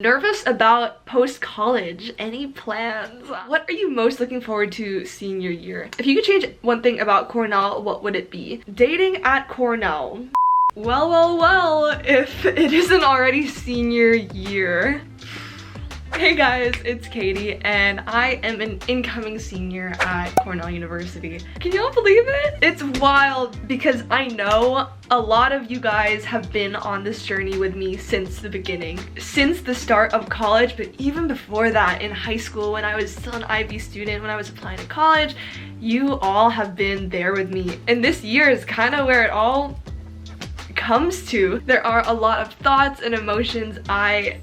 Nervous about post-college? Any plans? What are you most looking forward to senior year? If you could change one thing about Cornell, what would it be? Dating at Cornell. Well, if it isn't already senior year. Hey guys, it's Katie and I am an incoming senior at Cornell University. Can y'all believe it? It's wild because I know a lot of you guys have been on this journey with me since the beginning, since the start of college, but even before that in high school when I was still an IB student, when I was applying to college, you all have been there with me. And this year is kind of where it all comes to. There are a lot of thoughts and emotions I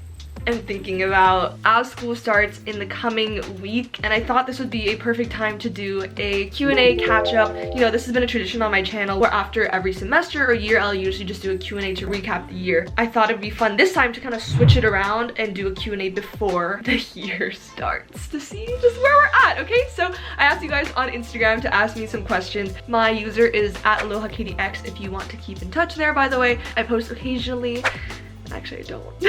am thinking about as school starts in the coming week, and I thought this would be a perfect time to do a Q&A catch-up. You know, this has been a tradition on my channel where after every semester or year I'll usually just do a Q&A to recap the year. I thought it'd be fun this time to kind of switch it around and do a Q&A before the year starts to see just where we're at. Okay, so I asked you guys on Instagram to ask me some questions. My user is at AlohaKatieX if you want to keep in touch there, by the way. I post occasionally. Actually, I don't.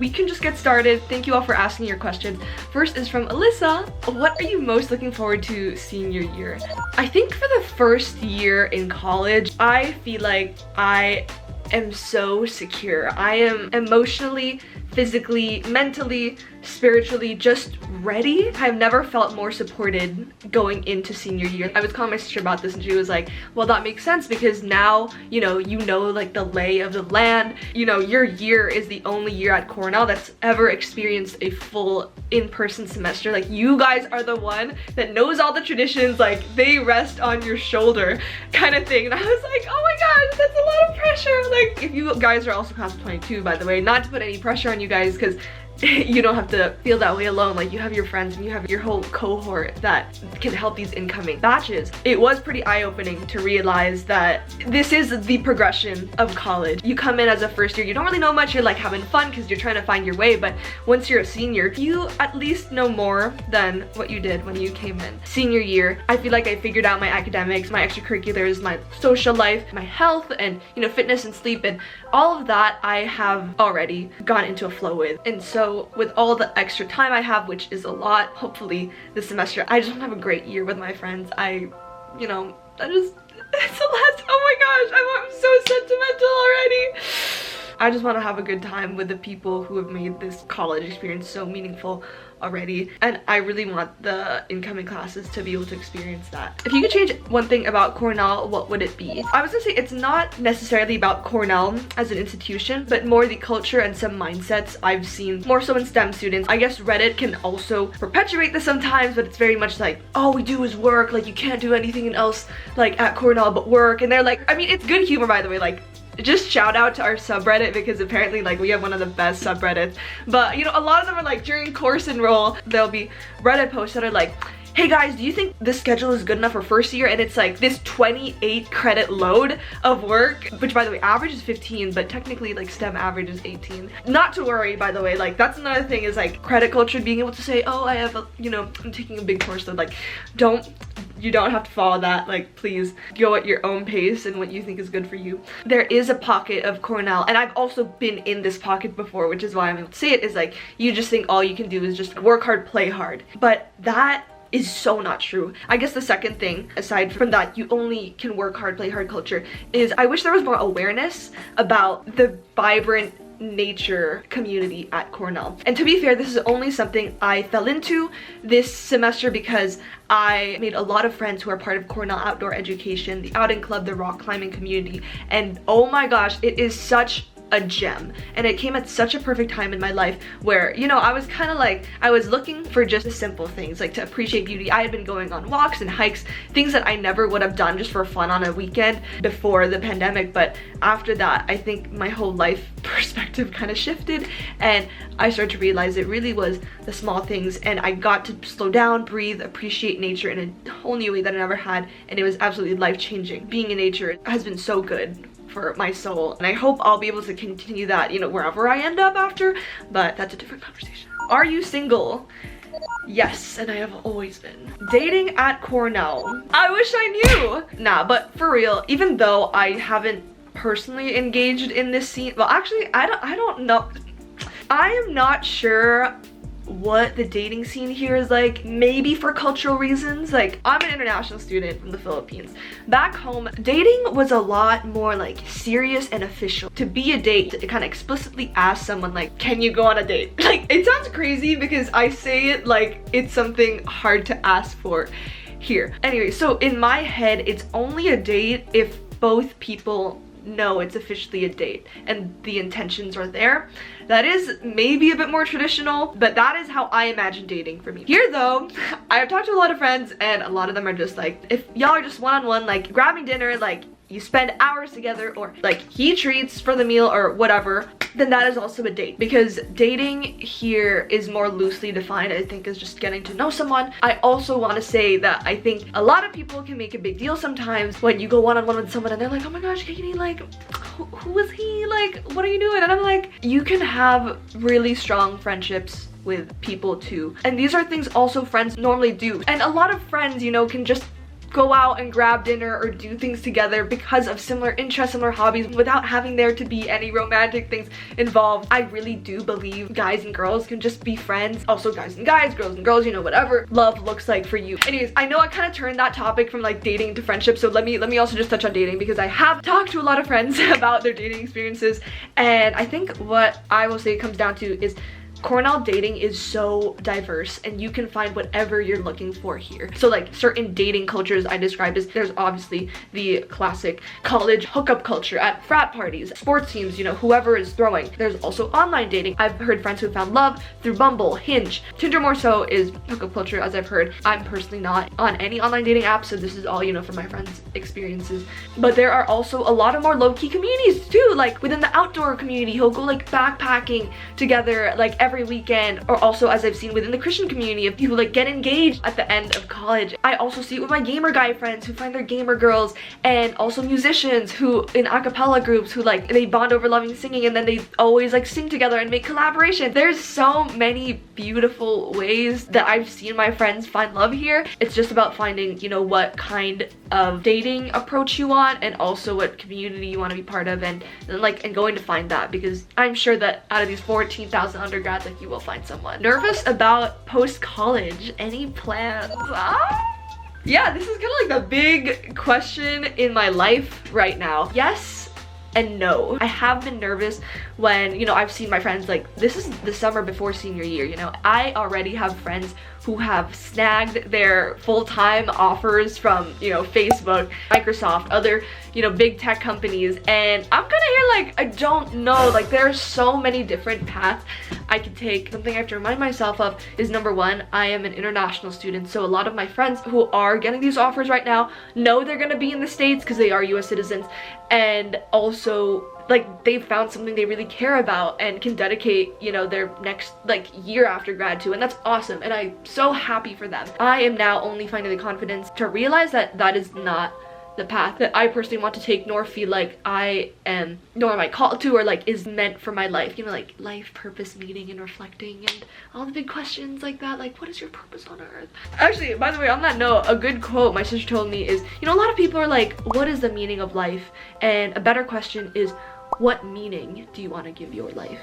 We can just get started. Thank you all for asking your questions. First is from Alyssa. What are you most looking forward to senior year? I think for the first year in college, I feel like I am so secure. I am emotionally, physically, mentally, spiritually just ready. I've never felt more supported going into senior year. I was calling my sister about this and she was like, well, that makes sense because now, you know like the lay of the land. You know, your year is the only year at Cornell that's ever experienced a full in-person semester. Like, you guys are the one that knows all the traditions, like they rest on your shoulder kind of thing. And I was like, oh my gosh, that's a lot of pressure. Like, if you guys are also class of 22, by the way, not to put any pressure on you guys because you don't have to feel that way alone. Like, you have your friends and you have your whole cohort that can help these incoming batches. It was pretty eye-opening to realize that this is the progression of college. You come in as a first year, you don't really know much, you're like having fun because you're trying to find your way, but once you're a senior, you at least know more than what you did when you came in. Senior year, I feel like I figured out my academics, my extracurriculars, my social life, my health, and you know, fitness and sleep, and all of that I have already gone into a flow with. And so with all the extra time I have, which is a lot, hopefully this semester, I just want to have a great year with my friends. It's the last, oh my gosh, I'm so sentimental already. I just want to have a good time with the people who have made this college experience so meaningful already, and I really want the incoming classes to be able to experience that. If you could change one thing about Cornell, what would it be? I was gonna say it's not necessarily about Cornell as an institution, but more the culture and some mindsets I've seen more so in STEM students. I guess Reddit can also perpetuate this sometimes, but it's very much like, all we do is work, like you can't do anything else like at Cornell but work. And they're like, I mean, it's good humor, by the way, like just shout out to our subreddit because apparently like we have one of the best subreddits. But you know, a lot of them are like during course enroll, there'll be Reddit posts that are like, hey guys, do you think this schedule is good enough for first year? And it's like this 28 credit load of work, which by the way, average is 15, but technically like STEM average is 18. Not to worry, by the way, like that's another thing is like credit culture, being able to say, oh, I have a, you know, I'm taking a big course load. Like, you don't have to follow that. Like, please go at your own pace and what you think is good for you. There is a pocket of Cornell, and I've also been in this pocket before, which is why I'm able to say it, is like, you just think all you can do is just work hard, play hard. But that is so not true. I guess the second thing, aside from that, you only can work hard, play hard culture, is I wish there was more awareness about the vibrant nature community at Cornell. And to be fair, this is only something I fell into this semester because I made a lot of friends who are part of Cornell Outdoor Education, the outing club, the rock climbing community, and oh my gosh, it is such a gem. And it came at such a perfect time in my life where, you know, I was kind of like, I was looking for just the simple things, like to appreciate beauty. I had been going on walks and hikes, things that I never would have done just for fun on a weekend before the pandemic. But after that, I think my whole life perspective kind of shifted and I started to realize it really was the small things, and I got to slow down, breathe, appreciate nature in a whole new way that I never had, and it was absolutely life-changing. Being in nature has been so good for my soul, and I hope I'll be able to continue that, you know, wherever I end up after, but that's a different conversation. Are you single? Yes, and I have always been. Dating at Cornell. I wish I knew. Nah, but for real, even though I haven't personally engaged in this scene, well actually I don't know. I am not sure what the dating scene here is like. Maybe for cultural reasons. Like, I'm an international student from the Philippines. Back home, dating was a lot more like serious and official. To be a date, to kind of explicitly ask someone like, can you go on a date? Like, it sounds crazy because I say it like it's something hard to ask for here. Anyway, so in my head, it's only a date if both people know it's officially a date and the intentions are there. That is maybe a bit more traditional, but that is how I imagine dating for me. Here though, I've talked to a lot of friends and a lot of them are just like, if y'all are just one-on-one, like grabbing dinner, like you spend hours together, or like he treats for the meal or whatever, then that is also a date. Because dating here is more loosely defined, I think, as just getting to know someone. I also want to say that I think a lot of people can make a big deal sometimes when you go one-on-one with someone and they're like, oh my gosh, Katie, like, who is he? Like, what are you doing? And I'm like, you can have really strong friendships with people too. And these are things also friends normally do. And a lot of friends, you know, can just go out and grab dinner or do things together because of similar interests, similar hobbies, without having there to be any romantic things involved. I really do believe guys and girls can just be friends. Also guys and guys, girls and girls, you know, whatever love looks like for you. Anyways, I know I kind of turned that topic from like dating to friendship, so let me also just touch on dating, because I have talked to a lot of friends about their dating experiences, and I think what I will say it comes down to is Cornell dating is so diverse and you can find whatever you're looking for here. So like certain dating cultures I described as, there's obviously the classic college hookup culture at frat parties, sports teams, you know, whoever is throwing. There's also online dating. I've heard friends who found love through Bumble, Hinge. Tinder more so is hookup culture, as I've heard. I'm personally not on any online dating apps, so this is all, you know, from my friends' experiences. But there are also a lot of more low-key communities too, like within the outdoor community, he'll go like backpacking together like every weekend, or also as I've seen within the Christian community of people like get engaged at the end of college. I also see it with my gamer guy friends who find their gamer girls, and also musicians who in a cappella groups who like they bond over loving singing and then they always like sing together and make collaboration. There's so many beautiful ways that I've seen my friends find love here. It's just about finding, you know, what kind of dating approach you want and also what community you want to be part of, and going to find that, because I'm sure that out of these 14,000 undergrads, like, you will find someone. Nervous about post-college? Any plans? Yeah, this is kind of like the big question in my life right now. Yes and no. I have been nervous when, you know, I've seen my friends, like, this is the summer before senior year, you know. I already have friends who have snagged their full-time offers from, you know, Facebook, Microsoft, other, you know, big tech companies, and I'm kind of here like, I don't know, like, there are so many different paths I could take. Something I have to remind myself of is, number one, I am an international student, so a lot of my friends who are getting these offers right now know they're gonna be in the States because they are US citizens, and also like they've found something they really care about and can dedicate, you know, their next like year after grad to, and that's awesome, and I'm so happy for them. I am now only finding the confidence to realize that that is not the path that I personally want to take, nor feel like I am, nor am I called to, or like is meant for my life, you know, like life purpose meeting and reflecting and all the big questions like that, like what is your purpose on earth? Actually, by the way, on that note, a good quote my sister told me is, you know, a lot of people are like, what is the meaning of life? And a better question is, what meaning do you want to give your life?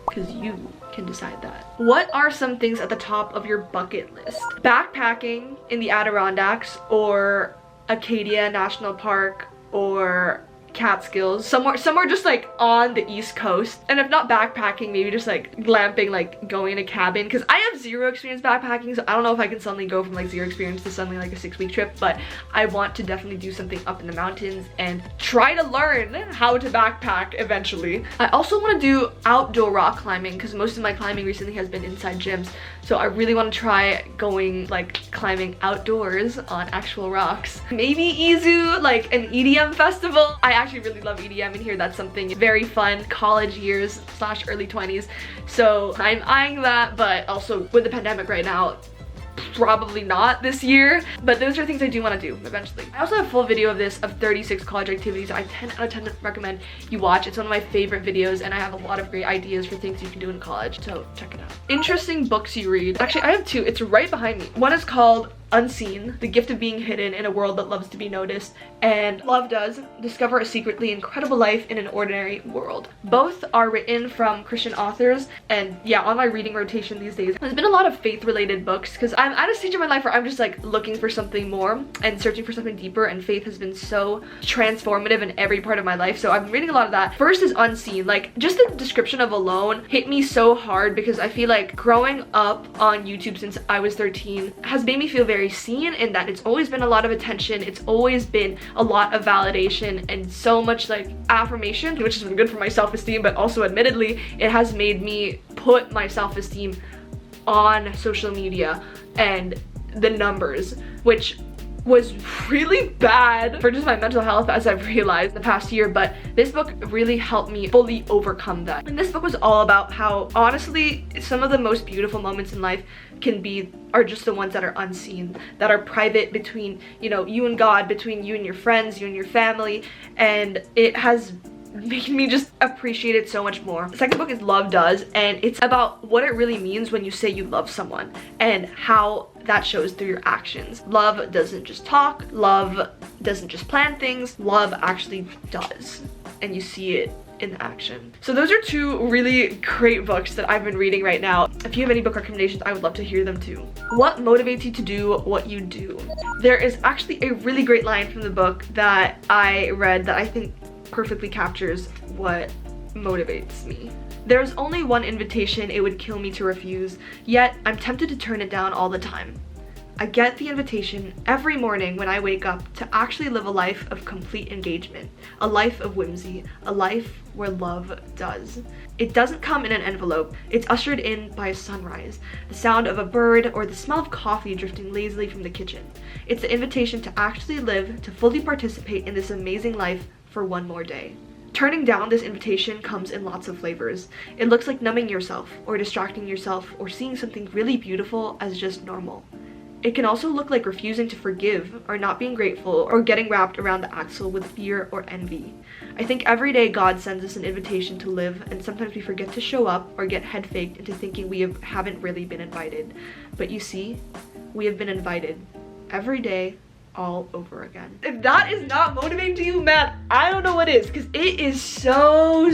Because you can decide that. What are some things at the top of your bucket list? Backpacking in the Adirondacks, or Acadia National Park, or Catskills, somewhere just like on the East Coast. And if not backpacking, maybe just like glamping, like going in a cabin, because I have zero experience backpacking, so I don't know if I can suddenly go from like zero experience to suddenly like a 6-week trip, but I want to definitely do something up in the mountains and try to learn how to backpack eventually. I also want to do outdoor rock climbing, because most of my climbing recently has been inside gyms, so I really want to try going like climbing outdoors on actual rocks. Maybe Izu, like an EDM festival. I actually really love EDM in here. That's something very fun, college years / early 20s. So I'm eyeing that, but also with the pandemic right now, probably not this year, but those are things I do want to do eventually. I also have a full video of this, of 36 college activities I 10 out of 10 recommend you watch. It's one of my favorite videos, and I have a lot of great ideas for things you can do in college, so check it out. Interesting books you read. Actually, I have two. It's right behind me. One is called Unseen, The Gift of Being Hidden in a World That Loves to Be Noticed, and Love Does, Discover a Secretly Incredible Life in an Ordinary World. Both are written from Christian authors, and yeah, on my reading rotation these days, there's been a lot of faith-related books because I'm at a stage in my life where I'm just like looking for something more and searching for something deeper, and faith has been so transformative in every part of my life, so I've been reading a lot of that. First is Unseen. Like, just the description of alone hit me so hard because I feel like growing up on YouTube since I was 13 has made me feel very seen, in that it's always been a lot of attention, it's always been a lot of validation and so much like affirmation, which has been good for my self-esteem, but also admittedly it has made me put my self-esteem on social media and the numbers, which was really bad for just my mental health, as I've realized the past year, but this book really helped me fully overcome that. And this book was all about how honestly some of the most beautiful moments in life are just the ones that are unseen, that are private between, you know, you and God, between you and your friends, you and your family, and it has made me just appreciate it so much more. The second book is Love Does, and it's about what it really means when you say you love someone and how that shows through your actions. Love doesn't just talk, love doesn't just plan things, love actually does, and you see it in action. So those are two really great books that I've been reading right now. If you have any book recommendations, I would love to hear them too. What motivates you to do what you do? There is actually a really great line from the book that I read that I think perfectly captures what motivates me. There's only one invitation it would kill me to refuse, yet I'm tempted to turn it down all the time. I get the invitation every morning when I wake up to actually live a life of complete engagement, a life of whimsy, a life where love does. It doesn't come in an envelope, it's ushered in by a sunrise, the sound of a bird, or the smell of coffee drifting lazily from the kitchen. It's the invitation to actually live, to fully participate in this amazing life for one more day. Turning down this invitation comes in lots of flavors. It looks like numbing yourself, or distracting yourself, or seeing something really beautiful as just normal. It can also look like refusing to forgive, or not being grateful, or getting wrapped around the axle with fear or envy. I think every day God sends us an invitation to live, and sometimes we forget to show up or get head faked into thinking we haven't really been invited. But you see, we have been invited every day, all over again. If that is not motivating to you, man, I don't know what is, because it is so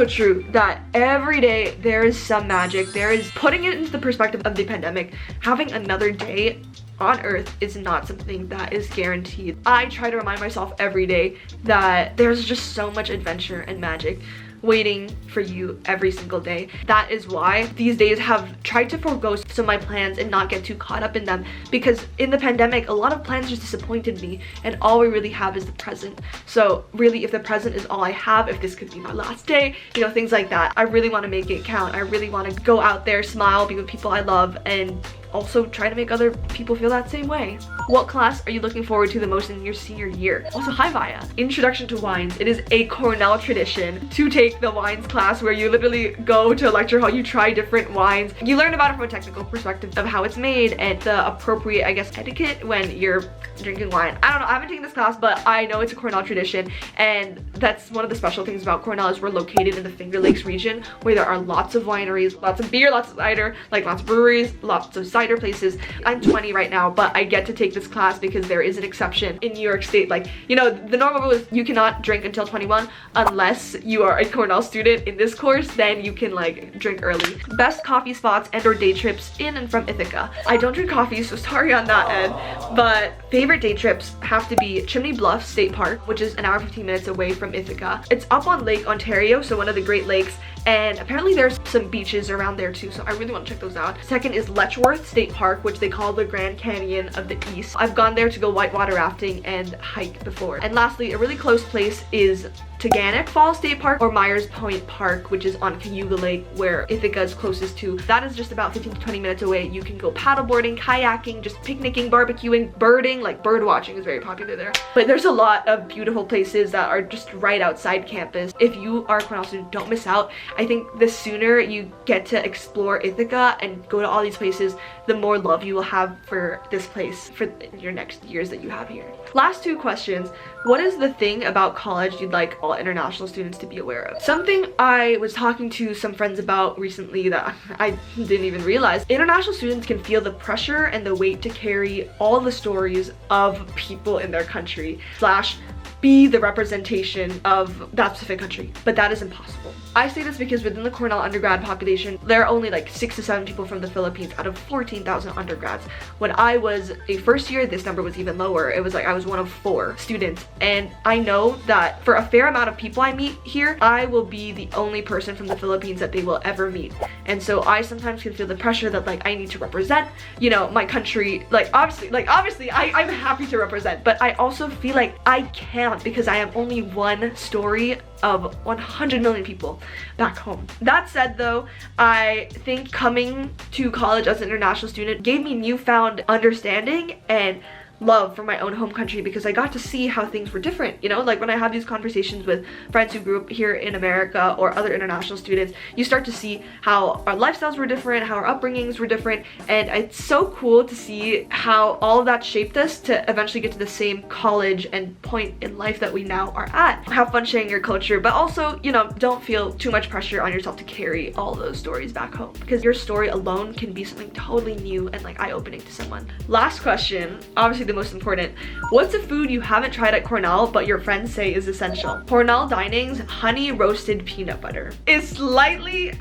true that every day there is some magic. There is, putting it into the perspective of the pandemic, having another day on earth is not something that is guaranteed. I try to remind myself every day that there's just so much adventure and magic waiting for you every single day. That is why these days have tried to forego some of my plans and not get too caught up in them, because in the pandemic a lot of plans just disappointed me, and all we really have is the present. So really, if the present is all I have, if this could be my last day, you know, things like that, I really want to make it count. I really want to go out there, smile, be with people I love, and also try to make other people feel that same way. What class are you looking forward to the most in your senior year? Also, hi Vaya. Introduction to Wines. It is a Cornell tradition to take the wines class, where you literally go to a lecture hall, you try different wines, you learn about it from a technical perspective of how it's made and the appropriate, I guess, etiquette when you're drinking wine. I don't know, I haven't taken this class, but I know it's a Cornell tradition, and that's one of the special things about Cornell is we're located in the Finger Lakes region, where there are lots of wineries, lots of beer, lots of cider, like lots of breweries, lots of cider places. I'm 20 right now, but I get to take this class because there is an exception in New York State. Like, you know, the normal rule is you cannot drink until 21 unless you are a Cornell student. In this course, then you can like drink early. Best coffee spots and or day trips in and from Ithaca. I don't drink coffee, so sorry on that end, but favorite day trips have to be Chimney Bluff State Park, which is an hour 15 minutes away from Ithaca. It's up on Lake Ontario, so one of the Great Lakes, and apparently there's some beaches around there too, so I really want to check those out. Second is Letchworth State Park, which they call the Grand Canyon of the East. I've gone there to go whitewater rafting and hike before. And lastly, a really close place is Taganic Falls State Park or Myers Point Park, which is on Cayuga Lake, where Ithaca is closest to. That is just about 15 to 20 minutes away. You can go paddleboarding, kayaking, just picnicking, barbecuing, birding, like bird watching is very popular there. But there's a lot of beautiful places that are just right outside campus. If you are a Cornell student, don't miss out. I think the sooner you get to explore Ithaca and go to all these places, the more love you will have for this place for your next years that you have here. Last two questions. What is the thing about college you'd like all all international students to be aware of. Something I was talking to some friends about recently that I didn't even realize, international students can feel the pressure and the weight to carry all the stories of people in their country slash be the representation of that specific country, but that is impossible. I say this because within the Cornell undergrad population, there are only like 6 to 7 people from the Philippines out of 14,000 undergrads. When I was a first year, this number was even lower. It was like I was one of 4 students, and I know that for a fair amount of people I meet here, I will be the only person from the Philippines that they will ever meet. And so I sometimes can feel the pressure that like I need to represent, you know, my country. Like obviously I'm happy to represent, but I also feel like I can't because I am only one story of 100 million people back home. That said though, I think coming to college as an international student gave me newfound understanding and love for my own home country because I got to see how things were different, you know, like when I have these conversations with friends who grew up here in America or other international students, you start to see how our lifestyles were different, how our upbringings were different, and it's so cool to see how all of that shaped us to eventually get to the same college and point in life that we now are at. Have fun sharing your culture, but also, you know, don't feel too much pressure on yourself to carry all those stories back home because your story alone can be something totally new and like eye-opening to someone. Last question, obviously the most important. What's a food you haven't tried at Cornell but your friends say is essential? Cornell Dining's honey roasted peanut butter is slightly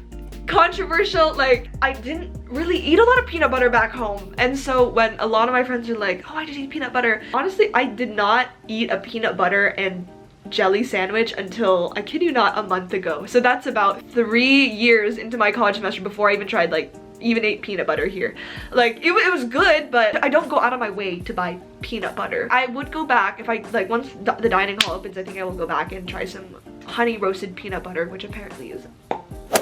controversial. Like, I didn't really eat a lot of peanut butter back home, and so when a lot of my friends are like, oh, I just eat peanut butter, honestly I did not eat a peanut butter and jelly sandwich until, I kid you not, a month ago. So that's about 3 years into my college semester before I even tried like even ate peanut butter here. Like it was good, but I don't go out of my way to buy peanut butter. I would go back if I like once the dining hall opens. I think I will go back and try some honey roasted peanut butter, which apparently is.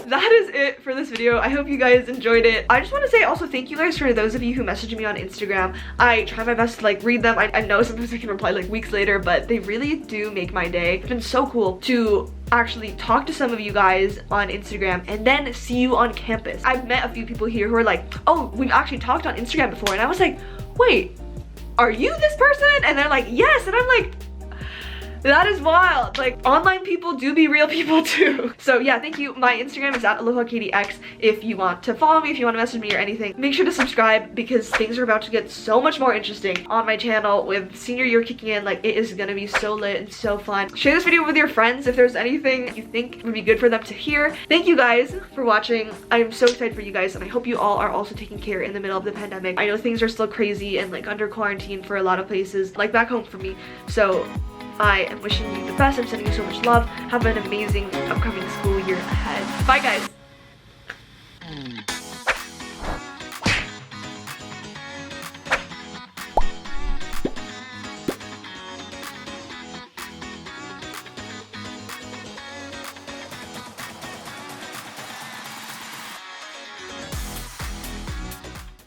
That is it for this video. I hope you guys enjoyed it. I just want to say also thank you guys for those of you who messaged me on Instagram. I try my best to like read them. I know sometimes I can reply like weeks later, but they really do make my day. It's been so cool to actually talk to some of you guys on Instagram and then see you on campus. I've met a few people here who are like, oh, we've actually talked on Instagram before, and I was like, wait, are you this person? And they're like, yes, and I'm like, that is wild. Like, online people do be real people too. So yeah, thank you. My Instagram is at AlohaKatieX if you want to follow me, if you want to message me or anything. Make sure to subscribe because things are about to get so much more interesting on my channel with senior year kicking in. Like, it is gonna be so lit and so fun. Share this video with your friends if there's anything you think would be good for them to hear. Thank you guys for watching. I am so excited for you guys, and I hope you all are also taking care in the middle of the pandemic. I know things are still crazy and like under quarantine for a lot of places, like back home for me. So I am wishing you the best. I'm sending you so much love. Have an amazing upcoming school year ahead. Bye, guys.